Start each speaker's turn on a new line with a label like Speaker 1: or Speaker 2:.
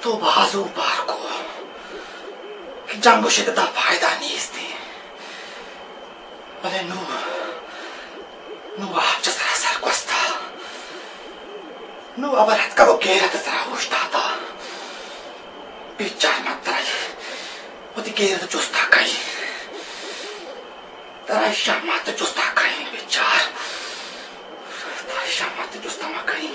Speaker 1: तो बाजू बार को कि जंग शिकदा फायदा नहीं इसते भले नु आप जसरा सर कोस्ता नु अबरत का वो गेरत सरा होशता था बिचार मत तराई वो ती गेरत चुस्ता कई तराई शाम मत चुस्ता कई बिचार तराई शाम मत चुस्ता मत कई